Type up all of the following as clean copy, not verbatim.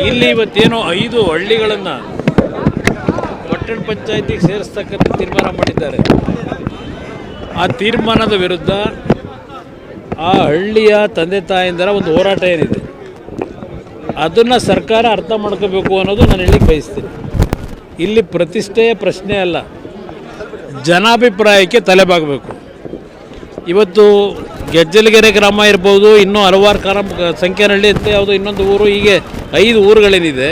ಇಲ್ಲಿ ಇವತ್ತೇನೋ 5 ಹಳ್ಳಿಗಳನ್ನು ಪಟ್ಟಣ ಪಂಚಾಯತಿಗೆ ಸೇರಿಸ್ತಕ್ಕಂಥ ತೀರ್ಮಾನ ಮಾಡಿದ್ದಾರೆ. ಆ ತೀರ್ಮಾನದ ವಿರುದ್ಧ ಆ ಹಳ್ಳಿಯ ತಂದೆ ತಾಯಂದಿರ ಒಂದು ಹೋರಾಟ ಏನಿದೆ ಅದನ್ನು ಸರ್ಕಾರ ಅರ್ಥ ಮಾಡ್ಕೋಬೇಕು ಅನ್ನೋದು ನಾನು ಹೇಳಲಿಕ್ಕೆ ಬಯಸ್ತೀನಿ. ಇಲ್ಲಿ ಪ್ರತಿಷ್ಠೆಯ ಪ್ರಶ್ನೆ ಅಲ್ಲ, ಜನಾಭಿಪ್ರಾಯಕ್ಕೆ ತಲೆಬಾಗಬೇಕು. ಇವತ್ತು ಗೆಜ್ಜಲಗೆರೆ ಗ್ರಾಮ ಇರ್ಬೋದು, ಇನ್ನೂ ಹಲವಾರು ಸಂಖ್ಯಾನಹಳ್ಳಿ ಅಂತ ಯಾವುದೋ ಇನ್ನೊಂದು ಊರು, ಹೀಗೆ 5 ಊರುಗಳೇನಿದೆ,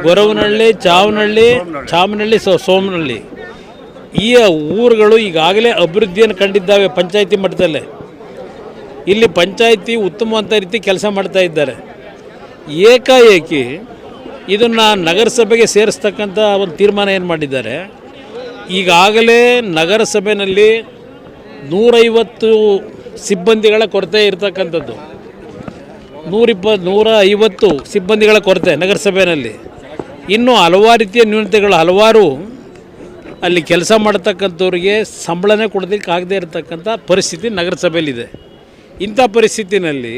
ಗೊರವನಹಳ್ಳಿ, ಚಾಮನಹಳ್ಳಿ, ಸೋಮನಹಳ್ಳಿ, ಈ ಊರುಗಳು ಈಗಾಗಲೇ ಅಭಿವೃದ್ಧಿಯನ್ನು ಕಂಡಿದ್ದಾವೆ ಪಂಚಾಯಿತಿ ಮಟ್ಟದಲ್ಲೇ. ಇಲ್ಲಿ ಪಂಚಾಯಿತಿ ಉತ್ತಮವಾದ ರೀತಿ ಕೆಲಸ ಮಾಡ್ತಾ ಇದ್ದಾರೆ. ಏಕಾಏಕಿ ಇದನ್ನು ನಗರಸಭೆಗೆ ಸೇರಿಸ್ತಕ್ಕಂಥ ಒಂದು ತೀರ್ಮಾನ ಏನು ಮಾಡಿದ್ದಾರೆ. ಈಗಾಗಲೇ ನಗರಸಭೆಯಲ್ಲಿ 150 ಸಿಬ್ಬಂದಿಗಳ ಕೊರತೆ ಇರತಕ್ಕಂಥದ್ದು, 150 ಸಿಬ್ಬಂದಿಗಳ ಕೊರತೆ ನಗರಸಭೆಯಲ್ಲಿ. ಇನ್ನೂ ಹಲವಾರು ರೀತಿಯ ನ್ಯೂನತೆಗಳು, ಹಲವಾರು ಅಲ್ಲಿ ಕೆಲಸ ಮಾಡತಕ್ಕಂಥವ್ರಿಗೆ ಸಂಬಳನೇ ಕೊಡೋದಕ್ಕೆ ಆಗದೇ ಇರತಕ್ಕಂಥ ಪರಿಸ್ಥಿತಿ ನಗರಸಭೆಯಲ್ಲಿದೆ. ಇಂಥ ಪರಿಸ್ಥಿತಿನಲ್ಲಿ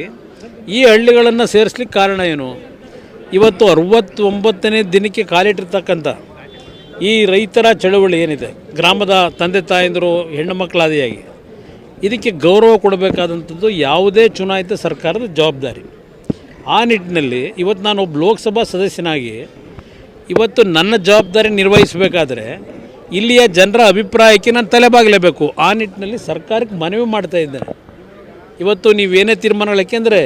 ಈ ಹಳ್ಳಿಗಳನ್ನು ಸೇರಿಸ್ಲಿಕ್ಕೆ ಕಾರಣ ಏನು? ಇವತ್ತು 69ನೇ ದಿನಕ್ಕೆ ಕಾಲಿಟ್ಟಿರ್ತಕ್ಕಂಥ ಈ ರೈತರ ಚಳವಳಿ ಏನಿದೆ, ಗ್ರಾಮದ ತಂದೆ ತಾಯಂದಿರು ಹೆಣ್ಣು ಮಕ್ಕಳಾದಿಯಾಗಿ, ಇದಕ್ಕೆ ಗೌರವ ಕೊಡಬೇಕಾದಂಥದ್ದು ಯಾವುದೇ ಚುನಾಯಿತ ಸರ್ಕಾರದ ಜವಾಬ್ದಾರಿ. ಆ ನಿಟ್ಟಿನಲ್ಲಿ ಇವತ್ತು ನಾನು ಒಬ್ಬ ಲೋಕಸಭಾ ಸದಸ್ಯನಾಗಿ ಇವತ್ತು ನನ್ನ ಜವಾಬ್ದಾರಿ ನಿರ್ವಹಿಸಬೇಕಾದ್ರೆ ಇಲ್ಲಿಯ ಜನರ ಅಭಿಪ್ರಾಯಕ್ಕೆ ನಾನು ತಲೆಬಾಗಲೇಬೇಕು. ಆ ನಿಟ್ಟಿನಲ್ಲಿ ಸರ್ಕಾರಕ್ಕೆ ಮನವಿ ಮಾಡ್ತಾ ಇದ್ದೇನೆ. ಇವತ್ತು ನೀವೇನೇ ತೀರ್ಮಾನಗಳು, ಏಕೆಂದರೆ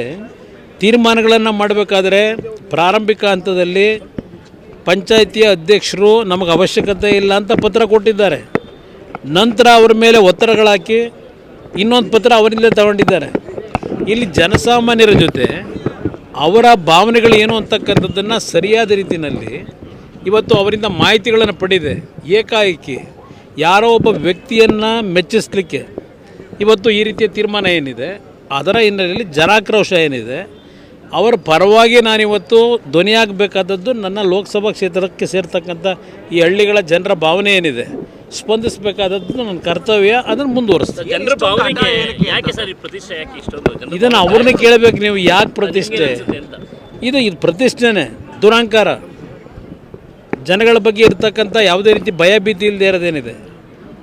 ತೀರ್ಮಾನಗಳನ್ನು ಮಾಡಬೇಕಾದ್ರೆ ಪ್ರಾರಂಭಿಕ ಹಂತದಲ್ಲಿ ಪಂಚಾಯಿತಿಯ ಅಧ್ಯಕ್ಷರು ನಮಗೆ ಅವಶ್ಯಕತೆ ಇಲ್ಲ ಅಂತ ಪತ್ರ ಕೊಟ್ಟಿದ್ದಾರೆ. ನಂತರ ಅವರ ಮೇಲೆ ಒತ್ತಡಗಳಾಕಿ ಇನ್ನೊಂದು ಪತ್ರ ಅವರಿಂದ ತಗೊಂಡಿದ್ದಾರೆ. ಇಲ್ಲಿ ಜನಸಾಮಾನ್ಯರ ಜೊತೆ ಅವರ ಭಾವನೆಗಳು ಏನು ಅಂತಕ್ಕಂಥದ್ದನ್ನು ಸರಿಯಾದ ರೀತಿಯಲ್ಲಿ ಇವತ್ತು ಅವರಿಂದ ಮಾಹಿತಿಗಳನ್ನು ಪಡೆದಿದೆ. ಏಕಾಏಕಿ ಯಾರೋ ಒಬ್ಬ ವ್ಯಕ್ತಿಯನ್ನು ಮೆಚ್ಚಿಸಲಿಕ್ಕೆ ಇವತ್ತು ಈ ರೀತಿಯ ತೀರ್ಮಾನ ಏನಿದೆ, ಅದರ ಹಿನ್ನೆಲೆಯಲ್ಲಿ ಜನಾಕ್ರೋಶ ಏನಿದೆ, ಅವರ ಪರವಾಗಿ ನಾನಿವತ್ತು ಧ್ವನಿಯಾಗಬೇಕಾದದ್ದು ನನ್ನ ಲೋಕಸಭಾ ಕ್ಷೇತ್ರಕ್ಕೆ ಸೇರ್ತಕ್ಕಂಥ ಈ ಹಳ್ಳಿಗಳ ಜನರ ಭಾವನೆ ಏನಿದೆ, ಸ್ಪಂದಿಸಬೇಕಾದದ್ದು ನನ್ನ ಕರ್ತವ್ಯ. ಅದನ್ನು ಮುಂದುವರಿಸ್ತೀನಿ. ಇದನ್ನು ಅವ್ರನ್ನೇ ಕೇಳಬೇಕು ನೀವು, ಯಾಕೆ ಪ್ರತಿಷ್ಠೆ? ಇದು ಪ್ರತಿಷ್ಠೆನೇ ದುರಹಂಕಾರ. ಜನಗಳ ಬಗ್ಗೆ ಇರ್ತಕ್ಕಂಥ ಯಾವುದೇ ರೀತಿ ಭಯ ಭೀತಿ ಇಲ್ಲದೆ ಇರೋದೇನಿದೆ,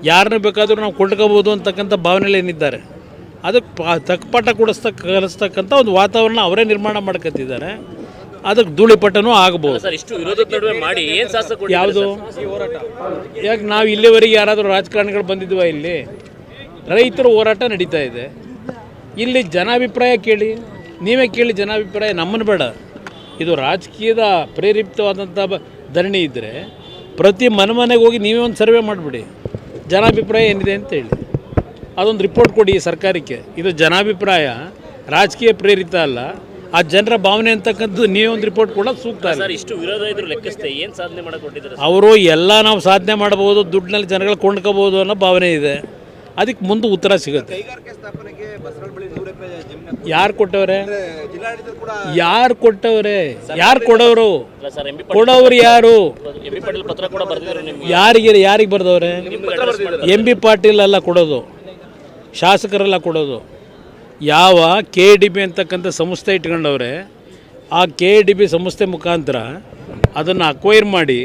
ಯಾರನ್ನ ಬೇಕಾದರೂ ನಾವು ಕೊಂಡ್ಕೋಬೋದು ಅಂತಕ್ಕಂಥ ಭಾವನೆಗಳು ಏನಿದ್ದಾರೆ, ಅದಕ್ಕೆ ತಕ್ಕಪಾಠ ಕಲಿಸ್ತಕ್ಕಂಥ ಒಂದು ವಾತಾವರಣ ಅವರೇ ನಿರ್ಮಾಣ ಮಾಡ್ಕೊತಿದ್ದಾರೆ. ಅದಕ್ಕೆ ಧೂಳಿಪಟನೂ ಆಗ್ಬೋದು. ಯಾವುದು ಯಾಕೆ ನಾವು ಇಲ್ಲಿವರೆಗೆ ಯಾರಾದರೂ ರಾಜಕಾರಣಿಗಳು ಬಂದಿದ್ವಾ? ಇಲ್ಲಿ ರೈತರ ಹೋರಾಟ ನಡೀತಾ ಇದೆ. ಇಲ್ಲಿ ಜನಾಭಿಪ್ರಾಯ ಕೇಳಿ, ನೀವೇ ಕೇಳಿ ಜನಾಭಿಪ್ರಾಯ, ನಮ್ಮನ್ನು ಬೇಡ. ಇದು ರಾಜಕೀಯದ ಪ್ರೇರಿತವಾದಂಥ ಧರಣಿ ಇದ್ದರೆ ಪ್ರತಿ ಮನೆಗೆ ಹೋಗಿ ನೀವೇ ಒಂದು ಸರ್ವೆ ಮಾಡಿಬಿಡಿ, ಜನಾಭಿಪ್ರಾಯ ಏನಿದೆ ಅಂತೇಳಿ ಅದೊಂದು ರಿಪೋರ್ಟ್ ಕೊಡಿ ಸರ್ಕಾರಕ್ಕೆ. ಇದು ಜನಾಭಿಪ್ರಾಯ ರಾಜಕೀಯ ಪ್ರೇರಿತ ಅಲ್ಲ, ಆ ಜನರ ಭಾವನೆ ಅಂತಕ್ಕಂಥದ್ದು ನೀವೇ ಒಂದು ರಿಪೋರ್ಟ್ ಕೊಡೋದು ಸೂಕ್ತ ಅಲ್ಲ. ಇಷ್ಟು ವಿರೋಧ ಇದ್ರು ಲೆಕ್ಕಿಸ್ತೆ ಏನು ಸಾಧನೆ ಮಾಡಿಕೊಟ್ಟಿದ್ದಾರೆ ಅವರು? ಎಲ್ಲ ನಾವು ಸಾಧನೆ ಮಾಡ್ಬೋದು, ದುಡ್ಡಿನಲ್ಲಿ ಜನಗಳು ಕೊಂಡ್ಕೋಬೋದು ಅನ್ನೋ ಭಾವನೆ ಇದೆ. ಅದಕ್ಕೆ ಮುಂದೆ ಉತ್ತರ ಸಿಗುತ್ತೆ. ಯಾರು ಕೊಟ್ಟವ್ರೆ? ಯಾರು ಕೊಟ್ಟವ್ರೆ? ಯಾರು ಕೊಡೋರು? ಕೊಡೋರು ಯಾರು? ಯಾರಿಗೆ ಬರ್ದವ್ರೆ? ಎಂ ಬಿ ಪಾಟೀಲ್ ಅಲ್ಲ ಕೊಡೋದು, ಶಾಸಕರೆಲ್ಲ ಕೊಡೋದು. ಯಾವ KDB ಅಂತಕ್ಕಂಥ ಸಂಸ್ಥೆ ಇಟ್ಕೊಂಡವ್ರೆ, ಆ KDB ಸಂಸ್ಥೆ ಮುಖಾಂತರ ಅದನ್ನು ಅಕ್ವೈರ್ ಮಾಡಿ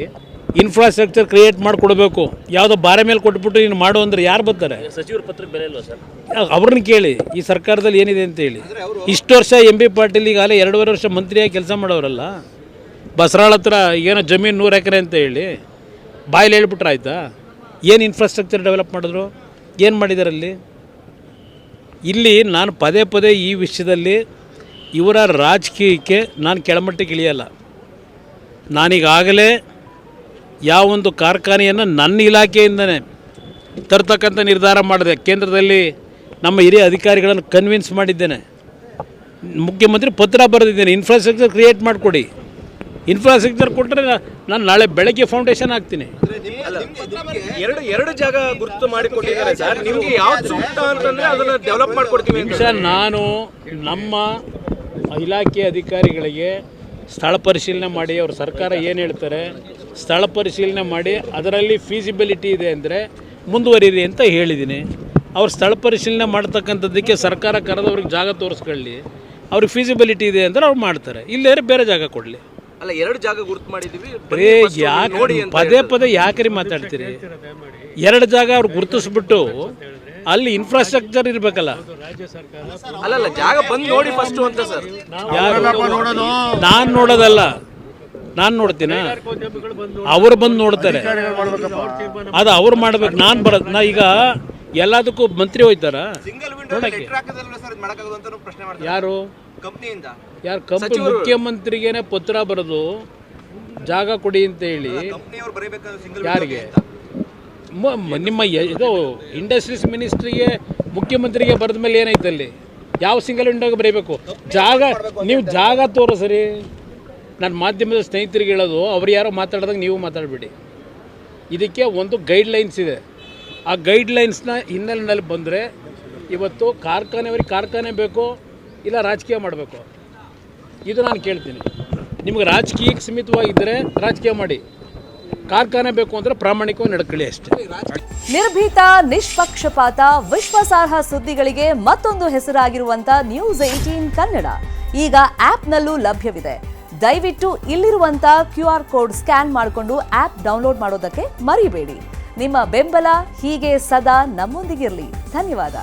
ಇನ್ಫ್ರಾಸ್ಟ್ರಕ್ಚರ್ ಕ್ರಿಯೇಟ್ ಮಾಡಿಕೊಡ್ಬೇಕು. ಯಾವುದೋ ಬಾರೆ ಮೇಲೆ ಕೊಟ್ಬಿಟ್ಟು ನೀನು ಮಾಡು ಅಂದರೆ ಯಾರು ಬರ್ತಾರೆ? ಸಚಿವರ ಪತ್ರಕ್ಕೆ ಬೆಲೆ ಇಲ್ವಾ ಸರ್? ಅವ್ರನ್ನ ಕೇಳಿ ಈ ಸರ್ಕಾರದಲ್ಲಿ ಏನಿದೆ ಅಂತೇಳಿ. ಇಷ್ಟು ವರ್ಷ ಎಂ ಬಿ ಪಾಟೀಲ್ ಈಗಾಗಲೇ 2.5 ವರ್ಷ ಮಂತ್ರಿಯಾಗಿ ಕೆಲಸ ಮಾಡೋರಲ್ಲ. ಬಸರಾಳ ಹತ್ರ ಏನೋ ಜಮೀನು 100 ಎಕರೆ ಅಂತ ಹೇಳಿ ಬಾಯಲ್ಲಿ ಹೇಳ್ಬಿಟ್ರೆ ಆಯಿತಾ? ಏನು ಇನ್ಫ್ರಾಸ್ಟ್ರಕ್ಚರ್ ಡೆವಲಪ್ ಮಾಡಿದ್ರು? ಏನು ಮಾಡಿದಾರಲ್ಲಿ? ಇಲ್ಲಿ ನಾನು ಪದೇ ಈ ವಿಷಯದಲ್ಲಿ ಇವರ ರಾಜಕೀಯಕ್ಕೆ ನಾನು ಕೆಳಮಟ್ಟಕ್ಕೆ ಇಳಿಯಲ್ಲ. ನಾನೀಗಾಗಲೇ ಯಾವೊಂದು ಕಾರ್ಖಾನೆಯನ್ನು ನನ್ನ ಇಲಾಖೆಯಿಂದನೇ ತರ್ತಕ್ಕಂಥ ನಿರ್ಧಾರ ಮಾಡಿದೆ. ಕೇಂದ್ರದಲ್ಲಿ ನಮ್ಮ ಹಿರಿಯ ಅಧಿಕಾರಿಗಳನ್ನು ಕನ್ವಿನ್ಸ್ ಮಾಡಿದ್ದೇನೆ. ಮುಖ್ಯಮಂತ್ರಿ ಪತ್ರ ಬರೆದಿದ್ದೇನೆ, ಇನ್ಫ್ರಾಸ್ಟ್ರಕ್ಚರ್ ಕ್ರಿಯೇಟ್ ಮಾಡಿಕೊಡಿ. ಇನ್ಫ್ರಾಸ್ಟ್ರಕ್ಚರ್ ಕೊಟ್ಟರೆ ನಾನು ನಾಳೆ ಬೆಳಗ್ಗೆ ಫೌಂಡೇಶನ್ ಹಾಕ್ತೀನಿ. ಎರಡು ಜಾಗ ಗುರುತು ಮಾಡಿಕೊಟ್ಟಿದ್ದಾರೆ ಸರ್. ನಿಮಗೆ ಯಾವ್ದು ಸೂಕ್ತ ಅಂತಂದರೆ ಅದನ್ನು ಡೆವಲಪ್ ಮಾಡಿಕೊಡ್ತೀವಿ. ನಾನು ನಮ್ಮ ಇಲಾಖೆ ಅಧಿಕಾರಿಗಳಿಗೆ ಸ್ಥಳ ಪರಿಶೀಲನೆ ಮಾಡಿ, ಅವ್ರ ಸರ್ಕಾರ ಏನು ಹೇಳ್ತಾರೆ ಸ್ಥಳ ಪರಿಶೀಲನೆ ಮಾಡಿ ಅದರಲ್ಲಿ ಫೀಸಿಬಿಲಿಟಿ ಇದೆ ಅಂದರೆ ಮುಂದುವರಿರಿ ಅಂತ ಹೇಳಿದ್ದೀನಿ. ಅವ್ರು ಸ್ಥಳ ಪರಿಶೀಲನೆ ಮಾಡ್ತಕ್ಕಂಥದ್ದಕ್ಕೆ ಸರ್ಕಾರ ಕರೆದವ್ರಿಗೆ ಜಾಗ ತೋರಿಸ್ಕೊಳ್ಳಿ, ಅವ್ರಿಗೆ ಫೀಸಿಬಿಲಿಟಿ ಇದೆ ಅಂದರೆ ಅವ್ರು ಮಾಡ್ತಾರೆ. ಇಲ್ಲೇ ಬೇರೆ ಜಾಗ ಕೊಡಲಿ. ಅಲ್ಲ 2 ಜಾಗ ಗುರುತು ಮಾಡಿದೀವಿ ಬರೀ ಯಾಕೆ ಪದೇ ಪದೇ ಯಾಕ್ರಿ ಮಾತಾಡ್ತೀರಿ? 2 ಜಾಗ ಅವ್ರು ಗುರುತಿಸ್ಬಿಟ್ಟು ಅಲ್ಲಿ ಇನ್ಫ್ರಾಸ್ಟ್ರಕ್ಚರ್ ಇರಬೇಕಲ್ಲ. ಅಲ್ಲಲ್ಲ ಜಾಗ ಬಂದು ನೋಡಿ ಫಸ್ಟ್ ಅಂತ ಸರ್. ನಾನು ನೋಡೋದಲ್ಲ, ನಾನು ನೋಡ್ತೀನ, ಅವ್ರು ಬಂದು ನೋಡ್ತಾರೆ. ಅದು ಅವ್ರು ಮಾಡ್ಬೇಕು, ನಾನು ಬರೋದು. ನಾ ಈಗ ಎಲ್ಲದಕ್ಕೂ ಮಂತ್ರಿ ಹೋಯ್ತಾರ ನೋಡಕ್ಕೆ? ಯಾರು ಯಾರು ಕಂಪ್ನಿ ಮುಖ್ಯಮಂತ್ರಿಗೇನೆ ಪತ್ರ ಬರೋದು ಜಾಗ ಕೊಡಿ ಅಂತ ಹೇಳಿ ಯಾರಿಗೆ? ನಿಮ್ಮ ಇದು ಇಂಡಸ್ಟ್ರೀಸ್ ಮಿನಿಸ್ಟ್ರಿಗೆ ಮುಖ್ಯಮಂತ್ರಿಗೆ ಬರೆದ ಮೇಲೆ ಏನಾಯ್ತು ಅಲ್ಲಿ? ಯಾವ ಸಿಂಗಲ್ ವಿಂಡೋಗೆ ಬರೀಬೇಕು? ಜಾಗ ನೀವು ಜಾಗ ತೋರೋ ಸರಿ. ನಾನು ಮಾಧ್ಯಮದ ಸ್ನೇಹಿತರಿಗೆ ಹೇಳೋದು, ಅವ್ರು ಯಾರೋ ಮಾತಾಡಿದಾಗ ನೀವು ಮಾತಾಡಬೇಡಿ. ಇದಕ್ಕೆ ಒಂದು ಗೈಡ್ಲೈನ್ಸ್ ಇದೆ. ಆ ಗೈಡ್ಲೈನ್ಸ್ನ ಹಿನ್ನೆಲೆಯಲ್ಲಿ ಬಂದರೆ ಇವತ್ತು ಕಾರ್ಖಾನೆಯವರಿಗೆ ಕಾರ್ಖಾನೆ ಬೇಕು, ಇಲ್ಲ ರಾಜಕೀಯ ಮಾಡಬೇಕು, ಇದು ನಾನು ಕೇಳ್ತೀನಿ. ನಿಮ್ಗೆ ರಾಜಕೀಯಕ್ಕೆ ಸೀಮಿತವಾಗಿದ್ದರೆ ರಾಜಕೀಯ ಮಾಡಿ, ಕಾರ್ಖಾನೆ ಬೇಕು ಅಂದರೆ ಪ್ರಾಮಾಣಿಕವಾಗಿ ನಡ್ಕೊಳ್ಳಿ ಅಷ್ಟೇ. ನಿರ್ಭೀತ, ನಿಷ್ಪಕ್ಷಪಾತ, ವಿಶ್ವಾಸಾರ್ಹ ಸುದ್ದಿಗಳಿಗೆ ಮತ್ತೊಂದು ಹೆಸರಾಗಿರುವಂತ ನ್ಯೂಸ್ 18 ಕನ್ನಡ ಈಗ ಆಪ್ನಲ್ಲೂ ಲಭ್ಯವಿದೆ. ದಯವಿಟ್ಟು ಇಲ್ಲಿರುವಂತ QR ಕೋಡ್ ಸ್ಕ್ಯಾನ್ ಮಾಡಿಕೊಂಡು ಆಪ್ ಡೌನ್ಲೋಡ್ ಮಾಡೋದಕ್ಕೆ ಮರಿಬೇಡಿ. ನಿಮ್ಮ ಬೆಂಬಲ ಹೀಗೆ ಸದಾ ನಮ್ಮೊಂದಿಗಿರಲಿ. ಧನ್ಯವಾದ.